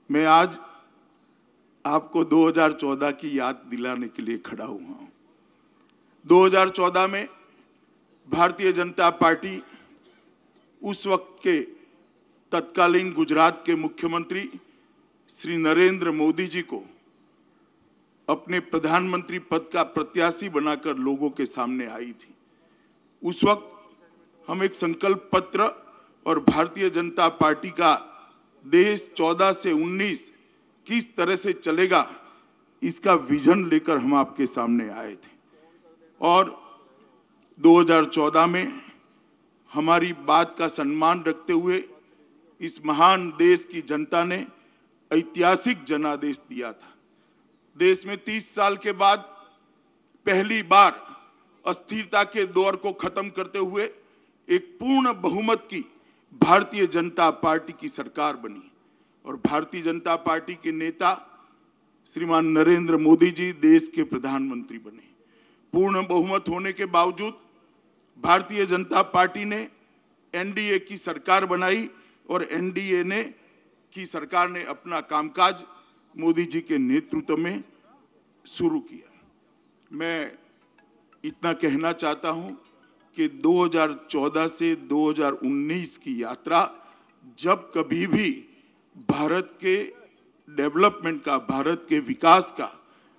मैं आज आपको 2014 की याद दिलाने के लिए खड़ा हुआ हूं। 2014 में भारतीय जनता पार्टी उस वक्त के तत्कालीन गुजरात के मुख्यमंत्री श्री नरेंद्र मोदी जी को अपने प्रधानमंत्री पद का प्रत्याशी बनाकर लोगों के सामने आई थी। उस वक्त हम एक संकल्प पत्र और भारतीय जनता पार्टी का देश 14 से 19 किस तरह से चलेगा, इसका विजन लेकर हम आपके सामने आए थे। और 2014 में हमारी बात का सम्मान रखते हुए इस महान देश की जनता ने ऐतिहासिक जनादेश दिया था। देश में 30 साल के बाद पहली बार अस्थिरता के दौर को खत्म करते हुए एक पूर्ण बहुमत की भारतीय जनता पार्टी की सरकार बनी और भारतीय जनता पार्टी के नेता श्रीमान नरेंद्र मोदी जी देश के प्रधानमंत्री बने। पूर्ण बहुमत होने के बावजूद भारतीय जनता पार्टी ने एनडीए की सरकार बनाई और एनडीए की सरकार ने अपना कामकाज मोदी जी के नेतृत्व में शुरू किया। मैं इतना कहना चाहता हूं कि 2014 से 2019 की यात्रा जब कभी भी भारत के डेवलपमेंट का, भारत के विकास का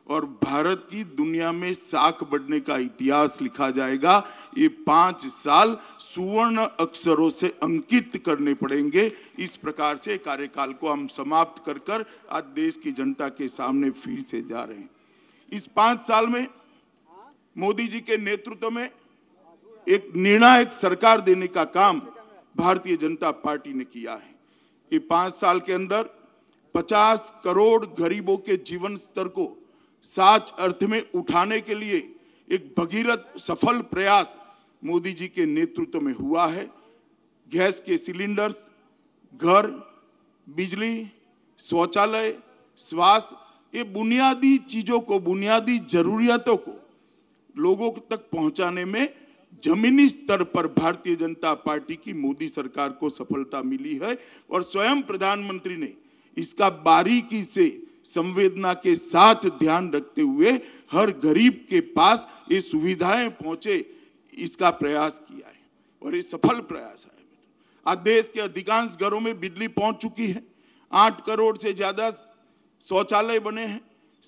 और भारत की दुनिया में साख बढ़ने का इतिहास लिखा जाएगा, ये 5 साल सुवर्ण अक्षरों से अंकित करने पड़ेंगे। इस प्रकार से कार्यकाल को हम समाप्त कर आज देश की जनता के सामने फिर से जा रहे हैं। इस 5 साल में मोदी जी के नेतृत्व में एक निर्णायक सरकार देने का काम भारतीय जनता पार्टी ने किया है। ये 5 साल के अंदर 50 करोड़ गरीबों के जीवन स्तर को सच अर्थ में उठाने के लिए एक भगीरथ सफल प्रयास मोदी जी के नेतृत्व में हुआ है। गैस के सिलेंडर्स, घर, बिजली, शौचालय, स्वास्थ्य, ये बुनियादी चीजों को, बुनियादी जरूरियातों को लोगों तक पहुंचाने में जमीनी स्तर पर भारतीय जनता पार्टी की मोदी सरकार को सफलता मिली है और स्वयं प्रधानमंत्री ने इसका बारीकी से संवेदना के साथ ध्यान रखते हुए हर गरीब के पास ये सुविधाएं पहुंचे, इसका प्रयास किया है और ये सफल प्रयास है। आज देश के अधिकांश घरों में बिजली पहुंच चुकी है। 8 करोड़ से ज्यादा शौचालय बने हैं।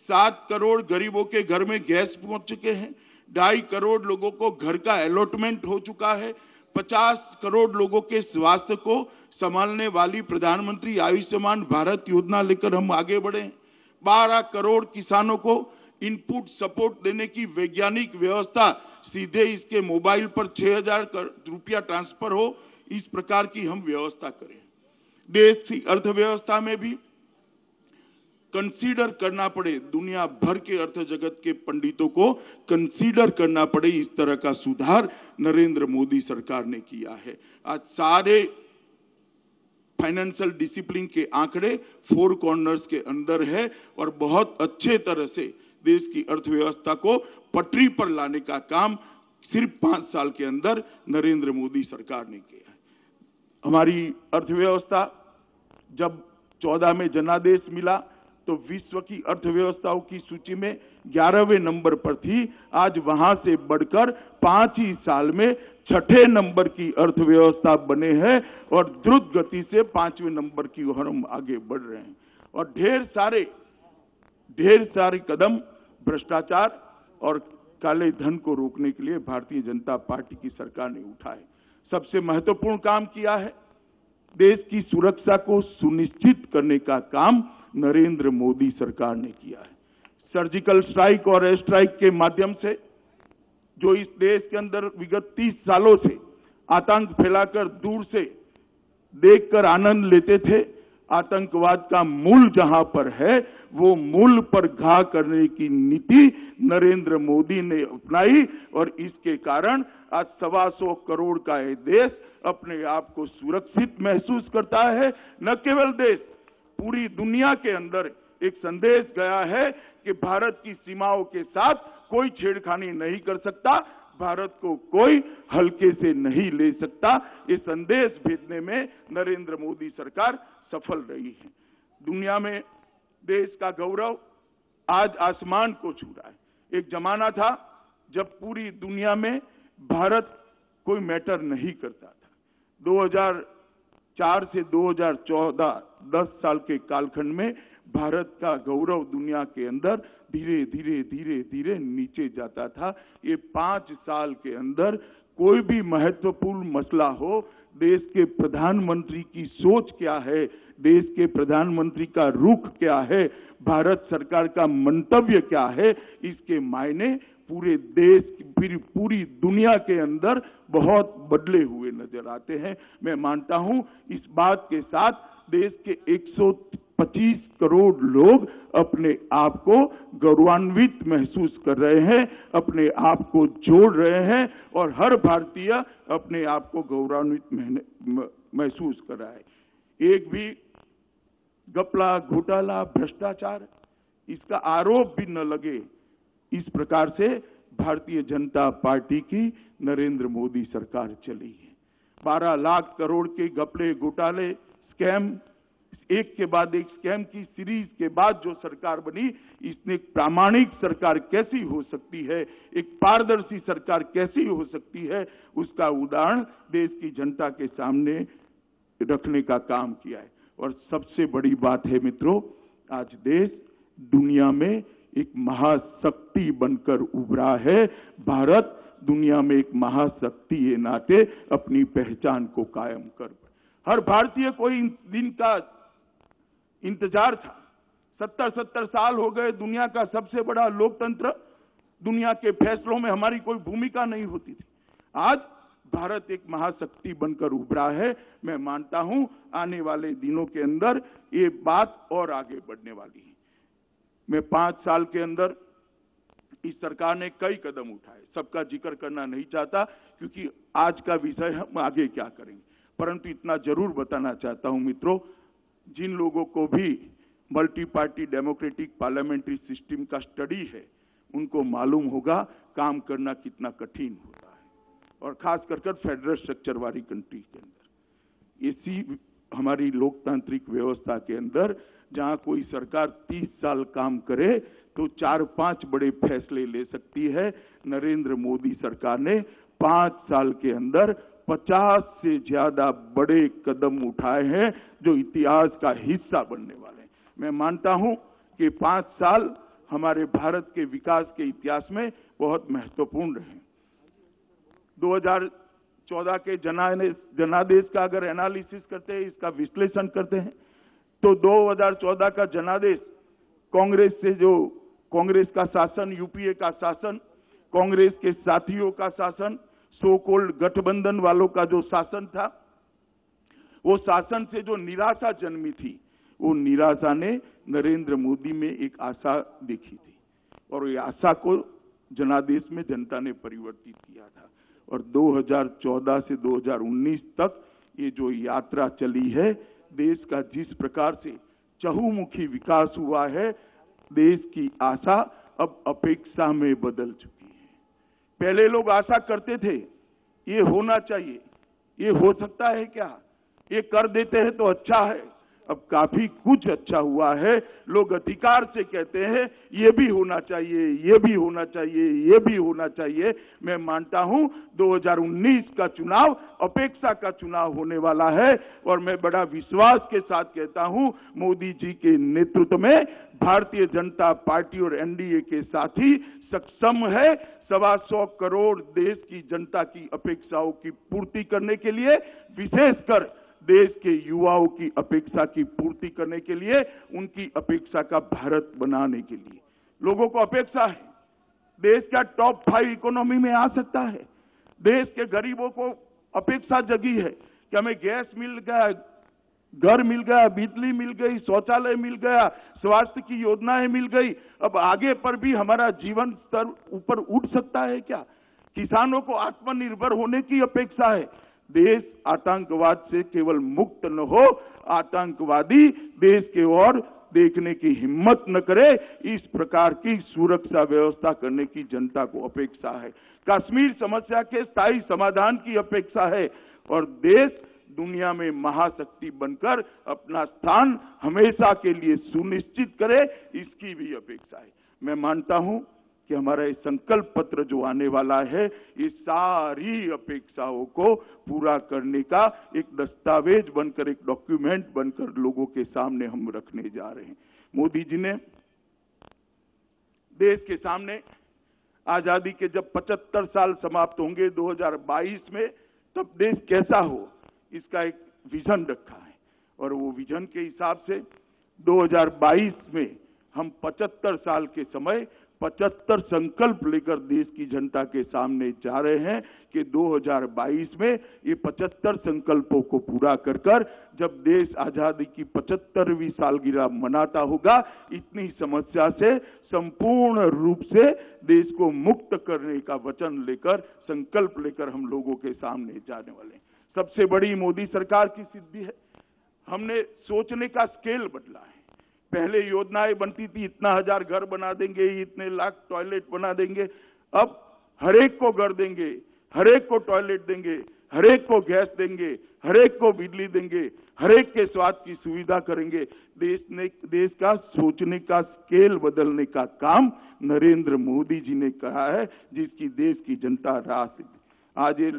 7 करोड़ गरीबों के घर में गैस पहुंच चुके हैं। 2.5 करोड़ लोगों को घर का अलॉटमेंट हो चुका है। 50 करोड़ लोगों के स्वास्थ्य को संभालने वाली प्रधानमंत्री आयुष्मान भारत योजना लेकर हम आगे बढ़े हैं। 12 करोड़ किसानों को इनपुट सपोर्ट देने की वैज्ञानिक व्यवस्था, सीधे इसके मोबाइल पर 6,000 रुपया ट्रांसफर हो, इस प्रकार की हम व्यवस्था करें। देश की अर्थव्यवस्था में भी कंसीडर करना पड़े, दुनिया भर के अर्थ जगत के पंडितों को कंसीडर करना पड़े, इस तरह का सुधार नरेंद्र मोदी सरकार ने किया है। आज सारे फाइनेंशियल डिसिप्लिन के आंकड़े 4 कॉर्नर्स के अंदर है और बहुत अच्छे तरह से देश की अर्थव्यवस्था को पटरी पर लाने का काम सिर्फ 5 साल के अंदर नरेंद्र मोदी सरकार ने किया है। हमारी अर्थव्यवस्था जब 14 में जनादेश मिला तो विश्व की अर्थव्यवस्थाओं की सूची में 11वें नंबर पर थी। आज वहां से बढ़कर 5 ही साल में 6ठे नंबर की अर्थव्यवस्था बने हैं और द्रुत गति से 5वें नंबर की ओर हम आगे बढ़ रहे हैं। और ढेर सारे कदम भ्रष्टाचार और काले धन को रोकने के लिए भारतीय जनता पार्टी की सरकार ने उठाए। सबसे महत्वपूर्ण काम किया है, देश की सुरक्षा को सुनिश्चित करने का काम नरेंद्र मोदी सरकार ने किया है। सर्जिकल स्ट्राइक और एयर स्ट्राइक के माध्यम से जो इस देश के अंदर विगत 30 सालों से आतंक फैलाकर दूर से देखकर आनंद लेते थे, आतंकवाद का मूल जहां पर है वो मूल पर घा करने की नीति नरेंद्र मोदी ने अपनाई और इसके कारण आज 125 करोड़ का ये देश अपने आप को सुरक्षित महसूस करता है। न केवल देश, पूरी दुनिया के अंदर एक संदेश गया है कि भारत की सीमाओं के साथ कोई छेड़खानी नहीं कर सकता, भारत को कोई हल्के से नहीं ले सकता। ये संदेश भेजने में नरेंद्र मोदी सरकार सफल रही है। दुनिया में देश का गौरव आज आसमान को छू रहा है। एक जमाना था जब पूरी दुनिया में भारत कोई मैटर नहीं करता था। 2004 से 2014 10 साल के कालखंड में भारत का गौरव दुनिया के अंदर धीरे धीरे धीरे धीरे नीचे जाता था। ये 5 साल के अंदर कोई भी महत्वपूर्ण मसला हो, देश के प्रधानमंत्री की सोच क्या है, देश के प्रधानमंत्री का रुख क्या है, भारत सरकार का मंतव्य क्या है, इसके मायने पूरे देश, पूरी दुनिया के अंदर बहुत बदले हुए नजर आते हैं। मैं मानता हूं इस बात के साथ देश के 125 करोड़ लोग अपने आप को गौरवान्वित महसूस कर रहे हैं, अपने आप को जोड़ रहे हैं और हर भारतीय अपने आप को गौरवान्वित महसूस कर रहा है। एक भी घपला, घोटाला, भ्रष्टाचार इसका आरोप भी न लगे, इस प्रकार से भारतीय जनता पार्टी की नरेंद्र मोदी सरकार चली है। 12 लाख करोड़ के घपले, घोटाले, स्कैम, एक के बाद एक स्कैम की सीरीज के बाद जो सरकार बनी, इसने एक प्रामाणिक सरकार कैसी हो सकती है, एक पारदर्शी सरकार कैसी हो सकती है, उसका उदाहरण देश की जनता के सामने रखने का काम किया है। और सबसे बड़ी बात है मित्रों, आज देश दुनिया में एक महाशक्ति बनकर उभरा है। भारत दुनिया में एक महाशक्ति के नाते अपनी पहचान को कायम कर, हर भारतीय को इन दिन का इंतजार था। 70 साल हो गए, दुनिया का सबसे बड़ा लोकतंत्र, दुनिया के फैसलों में हमारी कोई भूमिका नहीं होती थी। आज भारत एक महाशक्ति बनकर उभरा है। मैं मानता हूं आने वाले दिनों के अंदर ये बात और आगे बढ़ने वाली है। मैं 5 साल के अंदर इस सरकार ने कई कदम उठाए, सबका जिक्र करना नहीं चाहता क्योंकि आज का विषय हम आगे क्या करेंगे, परंतु इतना जरूर बताना चाहता हूं मित्रों, जिन लोगों को भी multi party democratic parliamentary system का स्टडी है, उनको मालूम होगा काम करना कितना कठिन होता है, और खास कर फेडरल स्ट्रक्चर वाली कंट्री के अंदर, इसी हमारी लोकतांत्रिक व्यवस्था के अंदर जहां कोई सरकार 30 साल काम करे तो 4-5 बड़े फैसले ले सकती है। नरेंद्र मोदी सरकार ने 5 साल के अंदर 50 से ज्यादा बड़े कदम उठाए हैं जो इतिहास का हिस्सा बनने वाले हैं। मैं मानता हूं कि 5 साल हमारे भारत के विकास के इतिहास में बहुत महत्वपूर्ण रहे। 2014 के जनादेश का अगर एनालिसिस करते हैं, इसका विश्लेषण करते हैं, तो 2014 का जनादेश कांग्रेस का शासन, यूपीए का शासन, कांग्रेस के साथियों का शासन, सो कॉल्ड गठबंधन वालों का जो शासन था, वो शासन से जो निराशा जन्मी थी, वो निराशा ने नरेंद्र मोदी में एक आशा देखी थी और ये आशा को जनादेश में जनता ने परिवर्तित किया था। और 2014 से 2019 तक ये जो यात्रा चली है, देश का जिस प्रकार से चहुमुखी विकास हुआ है, देश की आशा अब अपेक्षा में बदल चुकी है। पहले लोग आशा करते थे ये होना चाहिए, ये हो सकता है क्या, ये कर देते हैं तो अच्छा है। अब काफी कुछ अच्छा हुआ है। लोग अधिकार से कहते हैं ये भी होना चाहिए, ये भी होना चाहिए, ये भी होना चाहिए। मैं मानता हूं 2019 का चुनाव अपेक्षा का चुनाव होने वाला है और मैं बड़ा विश्वास के साथ कहता हूं मोदी जी के नेतृत्व में भारतीय जनता पार्टी और एनडीए के साथी सक्षम है 125 करोड़ देश की जनता की अपेक्षाओं की पूर्ति करने के लिए, विशेषकर देश के युवाओं की अपेक्षा की पूर्ति करने के लिए, उनकी अपेक्षा का भारत बनाने के लिए। लोगों को अपेक्षा है देश का टॉप 5 इकोनॉमी में आ सकता है। देश के गरीबों को अपेक्षा जगी है कि हमें गैस मिल गया, घर मिल गया, बिजली मिल गई, शौचालय मिल गया, स्वास्थ्य की योजनाएं मिल गई। अब आगे पर भी हमारा जीवन स्तर ऊपर उठ सकता है क्या? किसानों को आत्मनिर्भर होने की अपेक्षा है। देश आतंकवाद से केवल मुक्त न हो, आतंकवादी देश के ओर देखने की हिम्मत न करे, इस प्रकार की सुरक्षा व्यवस्था करने की जनता को अपेक्षा है। कश्मीर समस्या के स्थायी समाधान की अपेक्षा है और देश दुनिया में महाशक्ति बनकर अपना स्थान हमेशा के लिए सुनिश्चित करे, इसकी भी अपेक्षा है। मैं मानता हूं कि हमारा ये संकल्प पत्र जो आने वाला है, ये सारी अपेक्षाओं को पूरा करने का एक दस्तावेज बनकर, एक डॉक्यूमेंट बनकर लोगों के सामने हम रखने जा रहे हैं। मोदी जी ने देश के सामने आजादी के जब 75 साल समाप्त होंगे 2022 में, तब देश कैसा हो, इसका एक विजन रखा है और वो विजन के हिसाब से 2022 में हम 75 साल के समय 75 संकल्प लेकर देश की जनता के सामने जा रहे हैं कि 2022 में ये 75 संकल्पों को पूरा कर जब देश आजादी की 75वीं सालगिरह मनाता होगा, इतनी समस्या से संपूर्ण रूप से देश को मुक्त करने का वचन लेकर, संकल्प लेकर हम लोगों के सामने जाने वाले हैं। सबसे बड़ी मोदी सरकार की सिद्धि है, हमने सोचने का स्केल बदला है। पहले योजनाएं बनती थी, इतना 1000 घर बना देंगे, इतने लाख टॉयलेट बना देंगे। अब हरेक को घर देंगे, हरेक को टॉयलेट देंगे, हरेक को गैस देंगे, हरेक को बिजली देंगे, हरेक के स्वास्थ्य की सुविधा करेंगे। देश का सोचने का स्केल बदलने का काम नरेंद्र मोदी जी ने कहा है, जिसकी देश की जनता राह से आज ये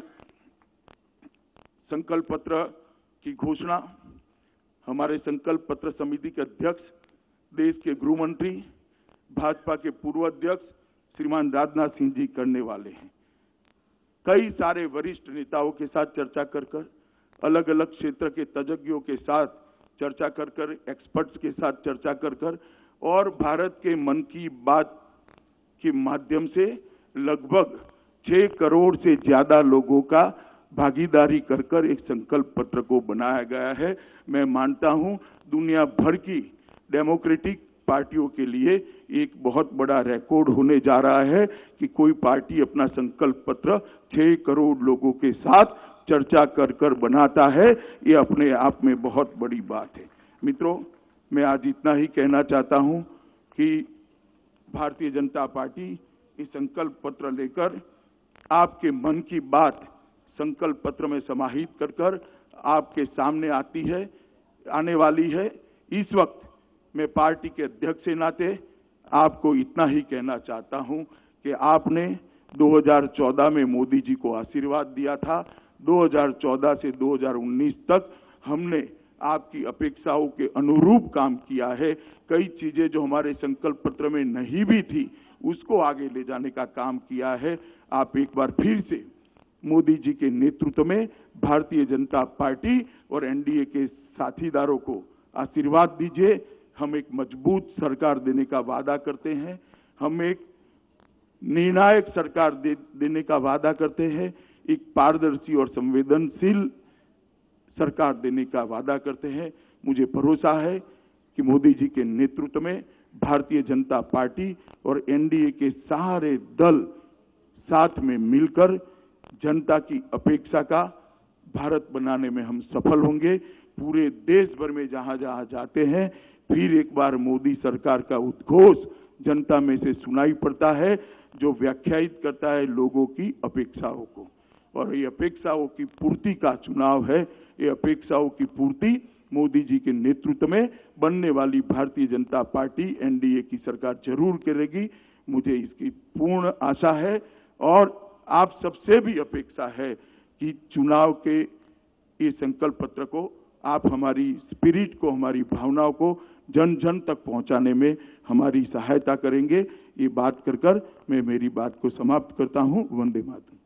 संकल्प पत्र की घोषणा हमारे संकल्प पत्र समिति के अध्यक्ष, देश के गृह मंत्री, भाजपा के पूर्व अध्यक्ष श्रीमान राजनाथ सिंह जी करने वाले हैं। कई सारे वरिष्ठ नेताओं के साथ चर्चा कर अलग अलग क्षेत्र के तज्ञों के साथ चर्चा कर एक्सपर्ट्स के साथ चर्चा कर और भारत के मन की बात के माध्यम से लगभग 6 करोड़ से ज्यादा लोगों का भागीदारी कर एक संकल्प पत्र को बनाया गया है। मैं मानता हूं दुनिया भर की डेमोक्रेटिक पार्टियों के लिए एक बहुत बड़ा रिकॉर्ड होने जा रहा है कि कोई पार्टी अपना संकल्प पत्र 6 करोड़ लोगों के साथ चर्चा कर बनाता है। ये अपने आप में बहुत बड़ी बात है। मित्रों, मैं आज इतना ही कहना चाहता हूं कि भारतीय जनता पार्टी इस संकल्प पत्र लेकर आपके मन की बात संकल्प पत्र में समाहित कर आपके सामने आने वाली है। इस वक्त मैं पार्टी के अध्यक्ष के नाते आपको इतना ही कहना चाहता हूं कि आपने 2014 में मोदी जी को आशीर्वाद दिया था। 2014 से 2019 तक हमने आपकी अपेक्षाओं के अनुरूप काम किया है। कई चीजें जो हमारे संकल्प पत्र में नहीं भी थी, उसको आगे ले जाने का काम किया है। आप एक बार फिर से मोदी जी के नेतृत्व में भारतीय जनता पार्टी और एनडीए के साथीदारों को आशीर्वाद दीजिए। हम एक मजबूत सरकार देने का वादा करते हैं, हम एक निर्णायक सरकार देने का वादा करते हैं, एक पारदर्शी और संवेदनशील सरकार देने का वादा करते हैं। मुझे भरोसा है कि मोदी जी के नेतृत्व में भारतीय जनता पार्टी और एनडीए के सारे दल साथ में मिलकर जनता की अपेक्षा का भारत बनाने में हम सफल होंगे। पूरे देश भर में जहां जहां जाते हैं, फिर एक बार मोदी सरकार का उद्घोष जनता में से सुनाई पड़ता है, जो व्याख्यायित करता है लोगों की अपेक्षाओं को। और ये अपेक्षाओं की पूर्ति का चुनाव है। ये अपेक्षाओं की पूर्ति मोदी जी के नेतृत्व में बनने वाली भारतीय जनता पार्टी एनडीए की सरकार जरूर करेगी। मुझे इसकी पूर्ण आशा है और आप सबसे भी अपेक्षा है कि चुनाव के ये संकल्प पत्र को आप हमारी स्पिरिट को, हमारी भावनाओं को जन जन तक पहुंचाने में हमारी सहायता करेंगे। ये बात कर मैं मेरी बात को समाप्त करता हूं। वंदे मातरम।